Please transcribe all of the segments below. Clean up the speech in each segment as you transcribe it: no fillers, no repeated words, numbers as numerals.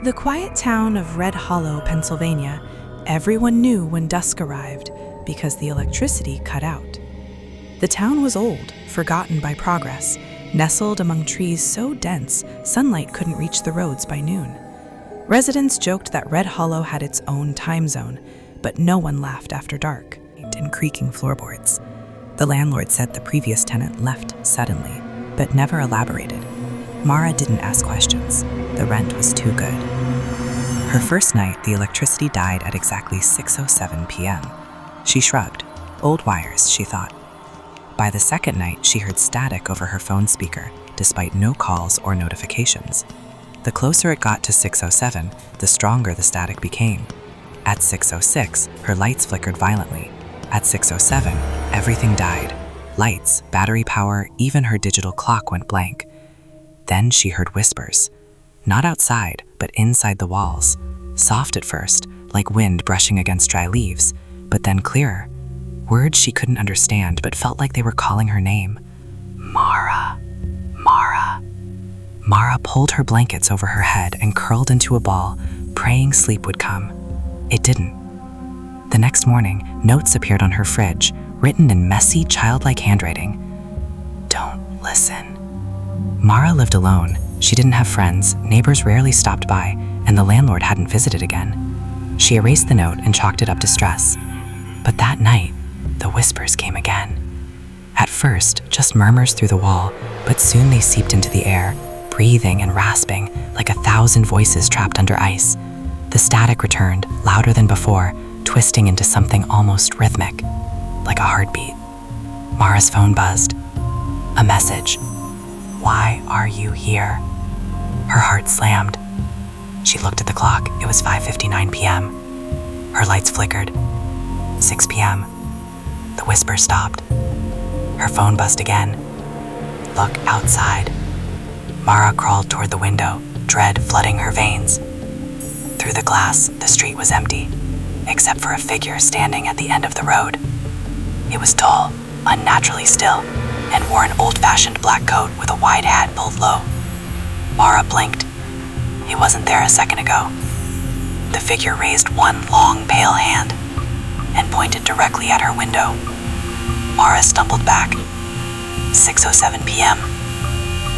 The quiet town of Red Hollow, Pennsylvania, everyone knew when dusk arrived because the electricity cut out. The town was old, forgotten by progress, nestled among trees so dense sunlight couldn't reach the roads by noon. Residents joked that Red Hollow had its own time zone, but no one laughed after dark in creaking floorboards. The landlord said the previous tenant left suddenly, but never elaborated. Mara didn't ask questions. The rent was too good. Her first night, the electricity died at exactly 6:07 p.m. She shrugged. Old wires, she thought. By the second night, she heard static over her phone speaker, despite no calls or notifications. The closer it got to 6:07, the stronger the static became. At 6:06, her lights flickered violently. At 6:07, everything died. Lights, battery power, even her digital clock went blank. Then she heard whispers. Not outside, but inside the walls. Soft at first, like wind brushing against dry leaves, but then clearer. Words she couldn't understand, but felt like they were calling her name. Mara. Mara. Mara pulled her blankets over her head and curled into a ball, praying sleep would come. It didn't. The next morning, notes appeared on her fridge, written in messy, childlike handwriting. Don't listen. Mara lived alone. She didn't have friends, neighbors rarely stopped by, and the landlord hadn't visited again. She erased the note and chalked it up to stress. But that night, the whispers came again. At first, just murmurs through the wall, but soon they seeped into the air, breathing and rasping like 1,000 voices trapped under ice. The static returned, louder than before, twisting into something almost rhythmic, like a heartbeat. Mara's phone buzzed. A message. Why are you here? Her heart slammed. She looked at the clock. It was 5:59 p.m. Her lights flickered. 6 p.m. The whisper stopped. Her phone buzzed again. Look outside. Mara crawled toward the window, dread flooding her veins. Through the glass, the street was empty, except for a figure standing at the end of the road. It was tall, unnaturally still, and wore an old-fashioned black coat with a wide hat pulled low. Mara blinked. He wasn't there a second ago. The figure raised one long, pale hand and pointed directly at her window. Mara stumbled back. 6:07 p.m.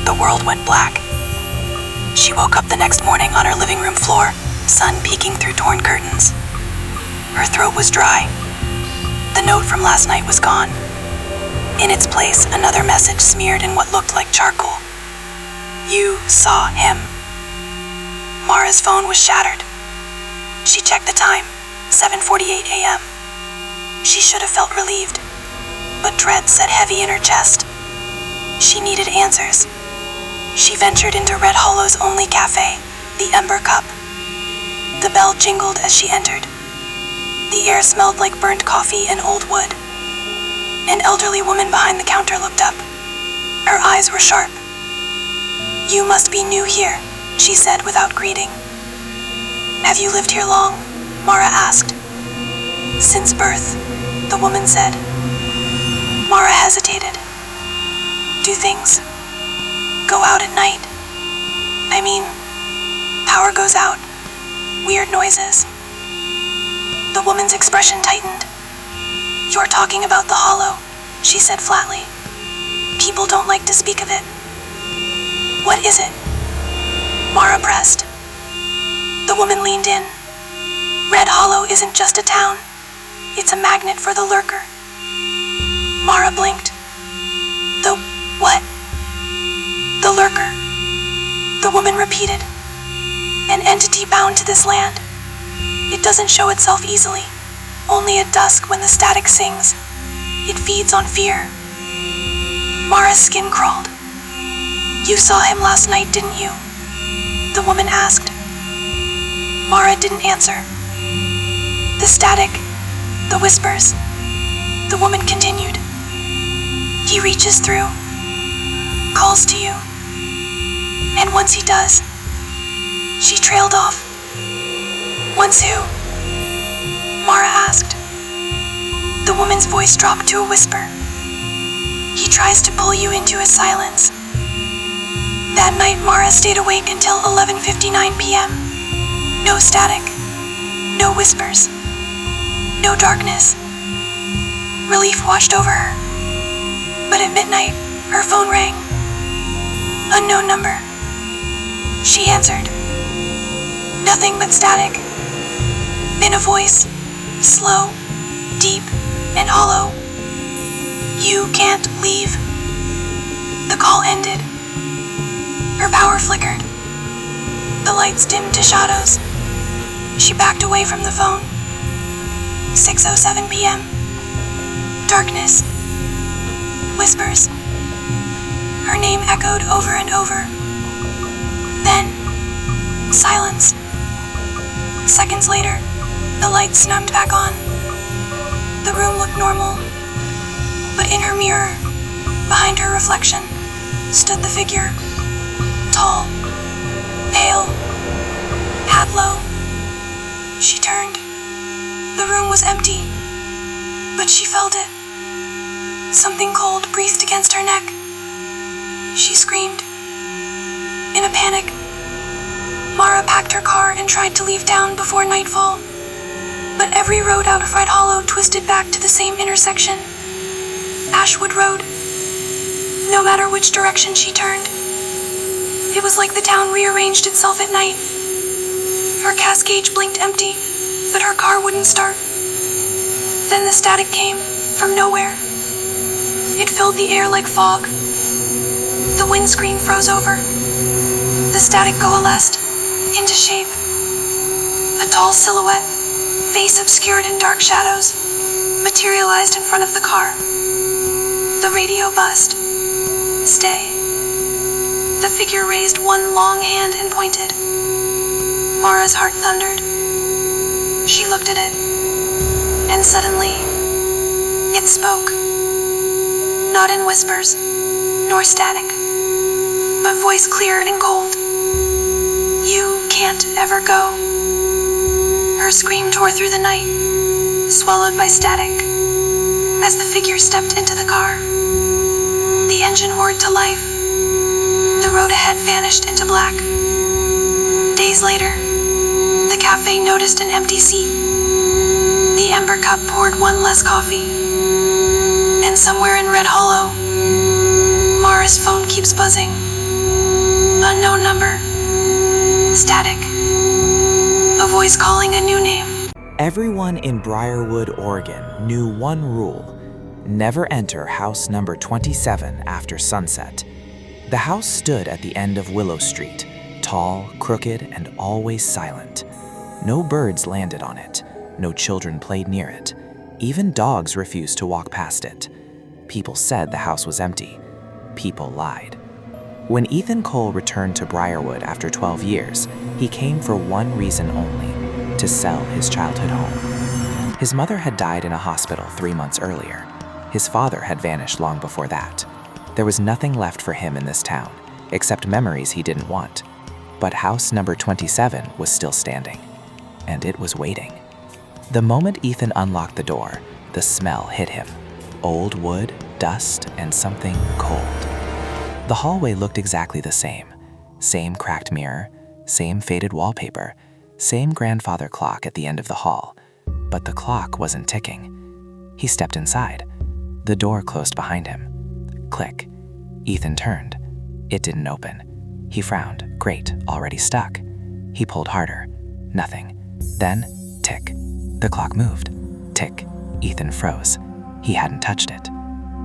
The world went black. She woke up the next morning on her living room floor, sun peeking through torn curtains. Her throat was dry. The note from last night was gone. In its place, another message smeared in what looked like charcoal. You saw him. Mara's phone was shattered. She checked the time, 7:48 a.m. She should have felt relieved, but dread sat heavy in her chest. She needed answers. She ventured into Red Hollow's only cafe, the Ember Cup. The bell jingled as she entered. The air smelled like burnt coffee and old wood. An elderly woman behind the counter looked up. Her eyes were sharp. You must be new here, she said without greeting. Have you lived here long? Mara asked. Since birth, the woman said. Mara hesitated. Do things go out at night? I mean, power goes out. Weird noises. The woman's expression tightened. You're talking about the Hollow, she said flatly. People don't like to speak of it. What is it? Mara pressed. The woman leaned in. Red Hollow isn't just a town. It's a magnet for the lurker. Mara blinked. The what? The lurker. The woman repeated. An entity bound to this land. It doesn't show itself easily. Only at dusk when the static sings. It feeds on fear. Mara's skin crawled. You saw him last night, didn't you? The woman asked. Mara didn't answer. The static, the whispers. The woman continued. He reaches through, calls to you. And once he does, she trailed off. Once who? Mara asked. The woman's voice dropped to a whisper. He tries to pull you into his silence. That night, Mara stayed awake until 11:59 p.m. No static. No whispers. No darkness. Relief washed over her. But at midnight, her phone rang. Unknown number. She answered. Nothing but static. Then a voice, slow, deep, and hollow. You can't leave. The call ended. Her power flickered. The lights dimmed to shadows. She backed away from the phone. 6:07 p.m. Darkness. Whispers. Her name echoed over and over. Then, silence. Seconds later, the lights snummed back on. The room looked normal, but in her mirror, behind her reflection, stood the figure. Tall, pale, hat low. She turned. The room was empty, but she felt it. Something cold breathed against her neck. She screamed. In a panic, Mara packed her car and tried to leave town before nightfall. But every road out of Red Hollow twisted back to the same intersection. Ashwood Road. No matter which direction she turned. It was like the town rearranged itself at night. Her gas gauge blinked empty, but her car wouldn't start. Then the static came from nowhere. It filled the air like fog. The windscreen froze over. The static coalesced into shape. A tall silhouette, face obscured in dark shadows, materialized in front of the car. The radio buzzed. Stay. The figure raised one long hand and pointed. Mara's heart thundered. She looked at it, and suddenly, it spoke. Not in whispers, nor static, but voice clear and cold. You can't ever go. Her scream tore through the night, swallowed by static, as the figure stepped into the car. The engine roared to life. The road ahead vanished into black. Days later, the cafe noticed an empty seat. The ember cup poured one less coffee. And somewhere in Red Hollow, Mara's phone keeps buzzing. Unknown number. Static. A voice calling a new name. Everyone in Briarwood, Oregon knew one rule: never enter house number 27 after sunset. The house stood at the end of Willow Street, tall, crooked, and always silent. No birds landed on it. No children played near it. Even dogs refused to walk past it. People said the house was empty. People lied. When Ethan Cole returned to Briarwood after 12 years, he came for one reason only: to sell his childhood home. His mother had died in a hospital 3 months earlier. His father had vanished long before that. There was nothing left for him in this town, except memories he didn't want. But house number 27 was still standing, and it was waiting. The moment Ethan unlocked the door, the smell hit him. Old wood, dust, and something cold. The hallway looked exactly the same. Same cracked mirror, same faded wallpaper, same grandfather clock at the end of the hall. But the clock wasn't ticking. He stepped inside. The door closed behind him. Click. Ethan turned. It didn't open. He frowned. Great, already stuck. He pulled harder. Nothing. Then, tick. The clock moved. Tick. Ethan froze. He hadn't touched it.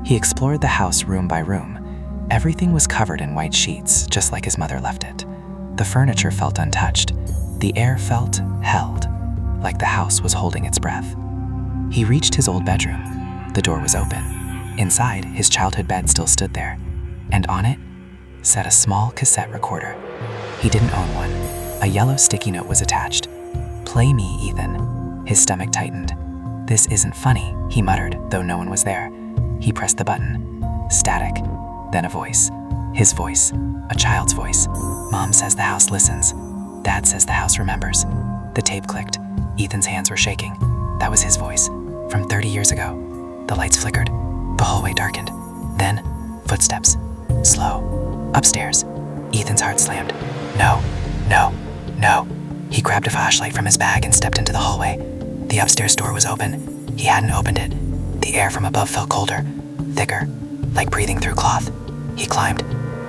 He explored the house room by room. Everything was covered in white sheets, just like his mother left it. The furniture felt untouched. The air felt held, like the house was holding its breath. He reached his old bedroom. The door was open. Inside, his childhood bed still stood there, and on it sat a small cassette recorder. He didn't own one. A yellow sticky note was attached. "Play me, Ethan." His stomach tightened. "This isn't funny," he muttered, though no one was there. He pressed the button. Static. Then a voice. His voice. A child's voice. "Mom says the house listens. Dad says the house remembers." The tape clicked. Ethan's hands were shaking. That was his voice. From 30 years ago. The lights flickered. The hallway darkened. Then, footsteps. Slow. Upstairs. Ethan's heart slammed. No, no, no. He grabbed a flashlight from his bag and stepped into the hallway. The upstairs door was open. He hadn't opened it. The air from above felt colder, thicker, like breathing through cloth. He climbed.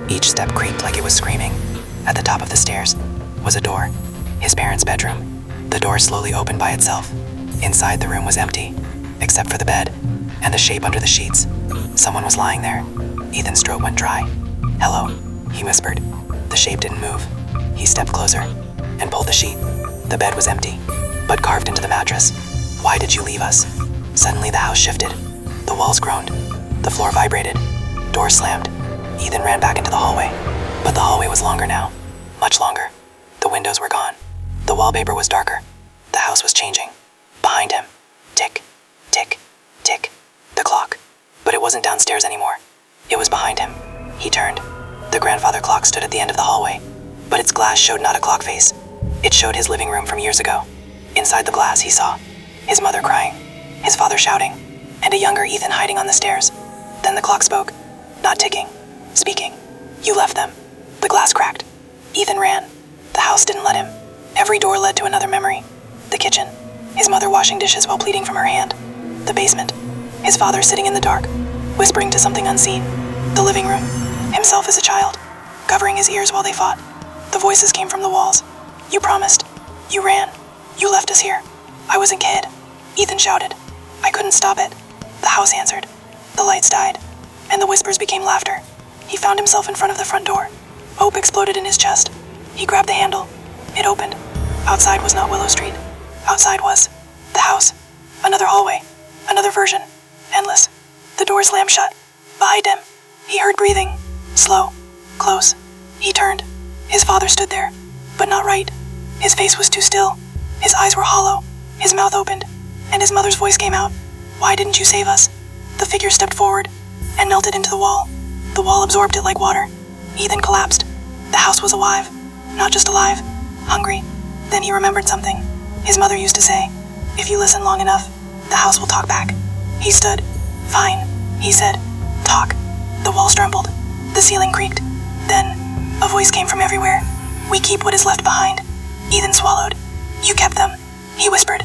Each step creaked like it was screaming. At the top of the stairs was a door, his parents' bedroom. The door slowly opened by itself. Inside, the room was empty, except for the bed and the shape under the sheets. Someone was lying there. Ethan's throat went dry. "Hello," he whispered. The shape didn't move. He stepped closer and pulled the sheet. The bed was empty, but carved into the mattress. "Why did you leave us?" Suddenly the house shifted. The walls groaned. The floor vibrated. Doors slammed. Ethan ran back into the hallway. But the hallway was longer now. Much longer. The windows were gone. The wallpaper was darker. The house was changing. Behind him. Tick, tick, tick. The clock. But it wasn't downstairs anymore. It was behind him. He turned. The grandfather clock stood at the end of the hallway. But its glass showed not a clock face. It showed his living room from years ago. Inside the glass, he saw his mother crying, his father shouting, and a younger Ethan hiding on the stairs. Then the clock spoke, not ticking, speaking. "You left them." The glass cracked. Ethan ran. The house didn't let him. Every door led to another memory. The kitchen, his mother washing dishes while bleeding from her hand. The basement, his father sitting in the dark, whispering to something unseen. The living room, himself as a child, covering his ears while they fought. The voices came from the walls. "You promised. You ran. You left us here. I was a kid." Ethan shouted. "I couldn't stop it." The house answered. The lights died, and the whispers became laughter. He found himself in front of the front door. Hope exploded in his chest. He grabbed the handle. It opened. Outside was not Willow Street. Outside was the house. Another hallway. Another version. Endless. The door slammed shut. Behind him, he heard breathing. Slow. Close. He turned. His father stood there, but not right. His face was too still. His eyes were hollow. His mouth opened, and his mother's voice came out. "Why didn't you save us?" The figure stepped forward and melted into the wall. The wall absorbed it like water. Ethan collapsed. The house was alive. Not just alive, hungry. Then he remembered something. His mother used to say, "If you listen long enough, the house will talk back." He stood. "Fine," he said. "Talk." The walls trembled. The ceiling creaked. Then, a voice came from everywhere. "We keep what is left behind." Ethan swallowed. "You kept them," he whispered.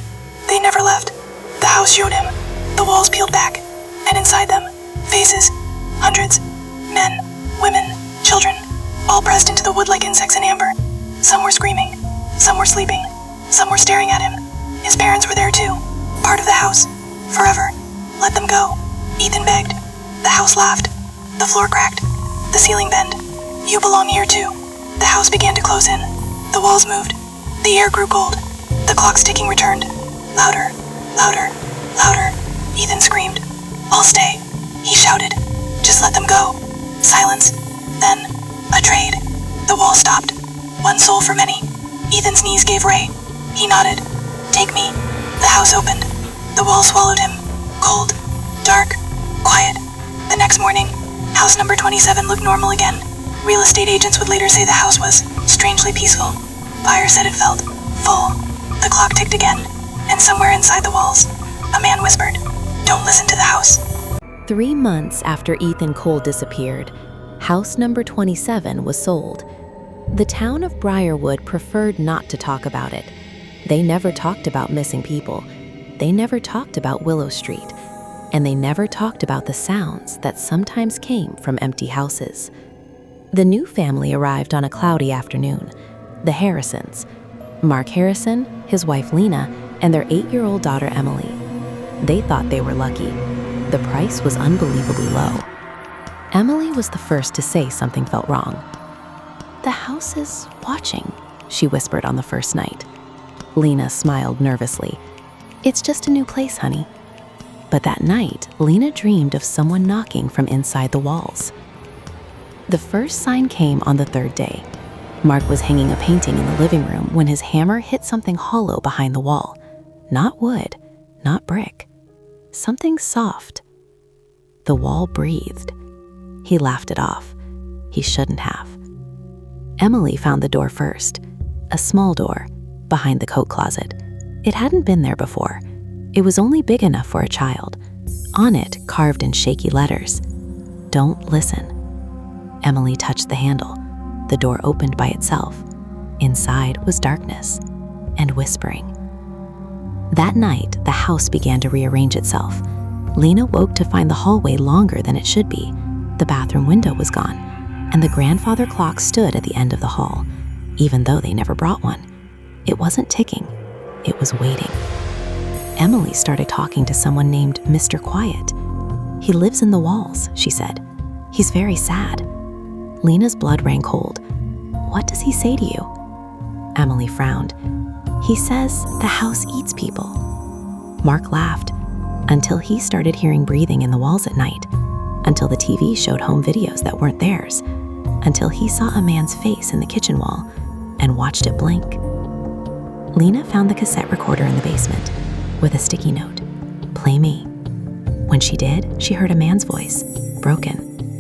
"They never left." The house showed him. The walls peeled back, and inside them, faces. Hundreds. Men, women, children, all pressed into the wood like insects in amber. Some were screaming. Some were sleeping. Some were staring at him. His parents were there too. Part of the house. Forever. Let them go. Ethan begged. The house laughed. The floor cracked. The ceiling bent. "You belong here too." The house began to close in. The walls moved. The air grew cold. The clock's ticking returned. Louder. Louder. Louder. Ethan screamed. "I'll stay," he shouted. "Just let them go." Silence. Then, a trade. The wall stopped. One soul for many. Ethan's knees gave way. He nodded. "Take me." The house opened. The wall swallowed him. Cold. Dark. Quiet. The next morning, house number 27 looked normal again. Real estate agents would later say the house was strangely peaceful. Fire said it felt full. The clock ticked again, and somewhere inside the walls, a man whispered, "Don't listen to the house." 3 months after Ethan Cole disappeared, house number 27 was sold. The town of Briarwood preferred not to talk about it. They never talked about missing people. They never talked about Willow Street. And they never talked about the sounds that sometimes came from empty houses. The new family arrived on a cloudy afternoon. The Harrisons. Mark Harrison, his wife Lena, and their 8-year-old daughter Emily. They thought they were lucky. The price was unbelievably low. Emily was the first to say something felt wrong. "The house is watching," she whispered on the first night. Lena smiled nervously. "It's just a new place, honey." But that night, Lena dreamed of someone knocking from inside the walls. The first sign came on the 3rd day. Mark was hanging a painting in the living room when his hammer hit something hollow behind the wall. Not wood, not brick. Something soft. The wall breathed. He laughed it off. He shouldn't have. Emily found the door first. A small door, behind the coat closet. It hadn't been there before. It was only big enough for a child. On it, carved in shaky letters, "Don't listen." Emily touched the handle. The door opened by itself. Inside was darkness. and whispering. That night, the house began to rearrange itself. Lena woke to find the hallway longer than it should be. The bathroom window was gone, and the grandfather clock stood at the end of the hall, even though they never brought one. It wasn't ticking, it was waiting. Emily started talking to someone named Mr. Quiet. "He lives in the walls," she said. "He's very sad." Lena's blood ran cold. "What does he say to you?" Emily frowned. "He says the house eats people." Mark laughed, until he started hearing breathing in the walls at night, until the TV showed home videos that weren't theirs, until he saw a man's face in the kitchen wall and watched it blink. Lena found the cassette recorder in the basement with a sticky note, "Play me." When she did, she heard a man's voice, broken,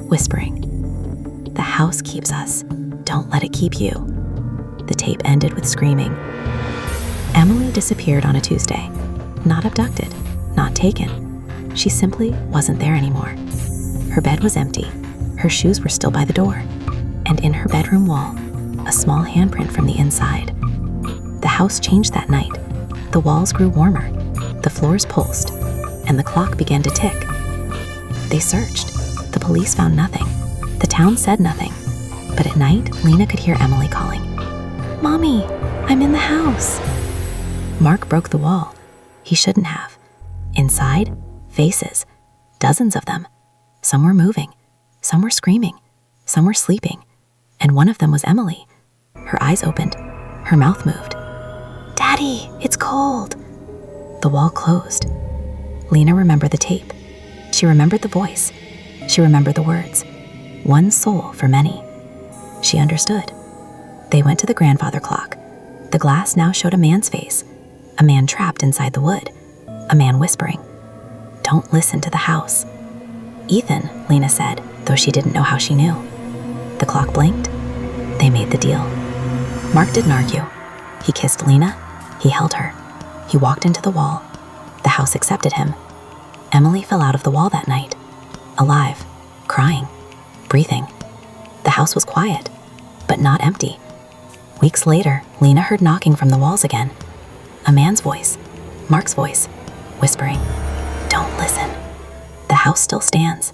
whispering, "The house keeps us. Don't let it keep you." The tape ended with screaming. Emily disappeared on a Tuesday. Not abducted, not taken. She simply wasn't there anymore. Her bed was empty. Her shoes were still by the door. And in her bedroom wall, a small handprint from the inside. The house changed that night. The walls grew warmer. The floors pulsed. And the clock began to tick. They searched. The police found nothing. The town said nothing. But at night, Lena could hear Emily calling, "Mommy, I'm in the house." Mark broke the wall. He shouldn't have. Inside, faces, dozens of them. Some were moving, some were screaming, some were sleeping, and one of them was Emily. Her eyes opened, her mouth moved. "Daddy, it's cold." The wall closed. Lena remembered the tape. She remembered the voice. She remembered the words. One soul for many. She understood. They went to the grandfather clock. The glass now showed a man's face, a man trapped inside the wood, a man whispering, "Don't listen to the house." "Ethan," Lena said, though she didn't know how she knew. The clock blinked. They made the deal. Mark didn't argue. He kissed Lena. He held her. He walked into the wall. The house accepted him. Emily fell out of the wall that night, alive, crying, breathing. The house was quiet, but not empty. Weeks later, Lena heard knocking from the walls again. A man's voice, Mark's voice, whispering, "Don't listen." The house still stands,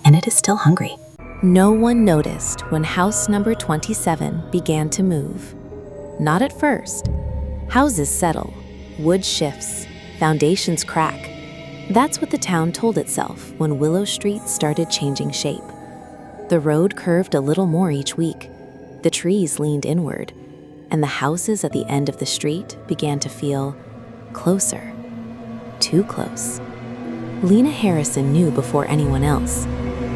and it is still hungry. No one noticed when house number 27 began to move. Not at first. Houses settle, wood shifts, foundations crack. That's what the town told itself when Willow Street started changing shape. The road curved a little more each week. The trees leaned inward, and the houses at the end of the street began to feel closer, too close. Lena Harrison knew before anyone else.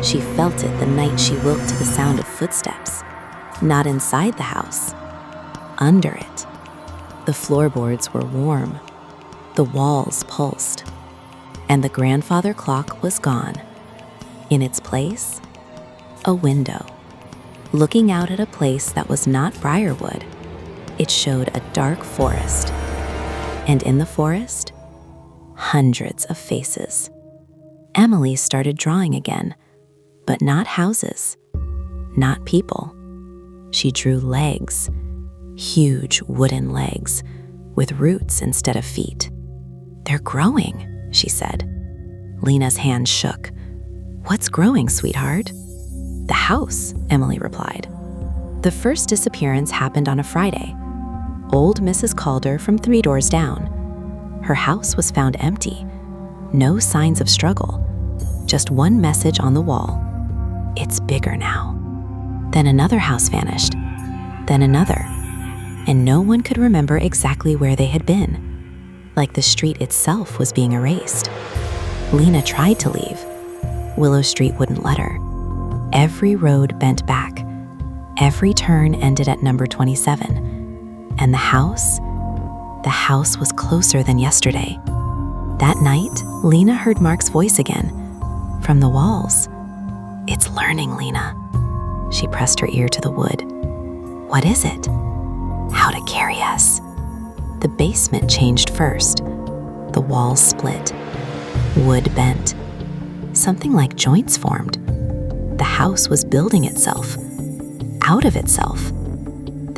She felt it the night she woke to the sound of footsteps. Not inside the house, under it. The floorboards were warm. The walls pulsed. And the grandfather clock was gone. In its place, a window. Looking out at a place that was not Briarwood, it showed a dark forest. And in the forest, hundreds of faces. Emily started drawing again, but not houses, not people. She drew legs, huge wooden legs, with roots instead of feet. "They're growing," she said. Lena's hand shook. "What's growing, sweetheart?" "The house," Emily replied. The first disappearance happened on a Friday. Old Mrs. Calder from 3 doors down. Her house was found empty. No signs of struggle. Just one message on the wall. "It's bigger now." Then another house vanished. Then another. And no one could remember exactly where they had been. Like the street itself was being erased. Lena tried to leave. Willow Street wouldn't let her. Every road bent back. Every turn ended at number 27. And the house was closer than yesterday. That night, Lena heard Mark's voice again. From the walls. "It's learning, Lena." She pressed her ear to the wood. "What is it?" "How to carry us." The basement changed first. The walls split. Wood bent. Something like joints formed. The house was building itself. Out of itself.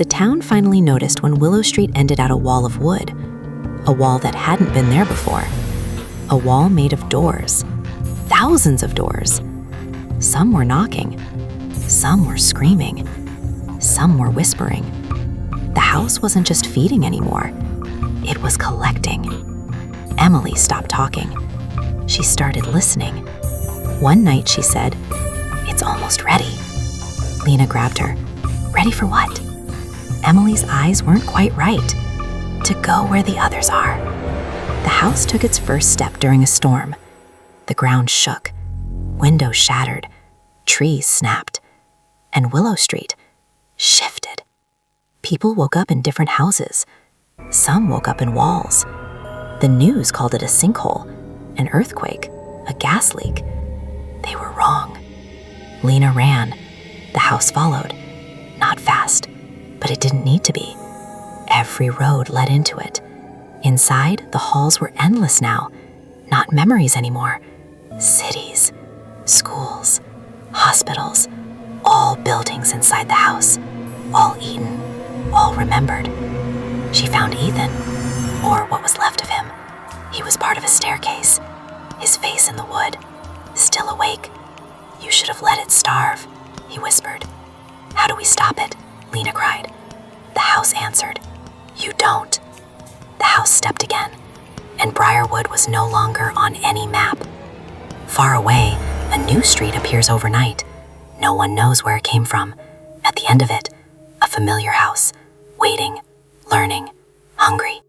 The town finally noticed when Willow Street ended at a wall of wood, a wall that hadn't been there before. A wall made of doors, thousands of doors. Some were knocking, some were screaming, some were whispering. The house wasn't just feeding anymore, it was collecting. Emily stopped talking. She started listening. One night she said, "It's almost ready." Lena grabbed her. "Ready for what?" Emily's eyes weren't quite right. "To go where the others are." The house took its first step during a storm. The ground shook, windows shattered, trees snapped, and Willow Street shifted. People woke up in different houses. Some woke up in walls. The news called it a sinkhole, an earthquake, a gas leak. They were wrong. Lena ran. The house followed. Not fast, but it didn't need to be. Every road led into it. Inside, the halls were endless now. Not memories anymore. Cities, schools, hospitals, all buildings inside the house. All eaten, all remembered. She found Ethan, or what was left of him. He was part of a staircase, his face in the wood, still awake. "You should have let it starve," he whispered. "How do we stop it?" Lena cried. The house answered, "You don't." The house stepped again, and Briarwood was no longer on any map. Far away, a new street appears overnight. No one knows where it came from. At the end of it, a familiar house, waiting, learning, hungry.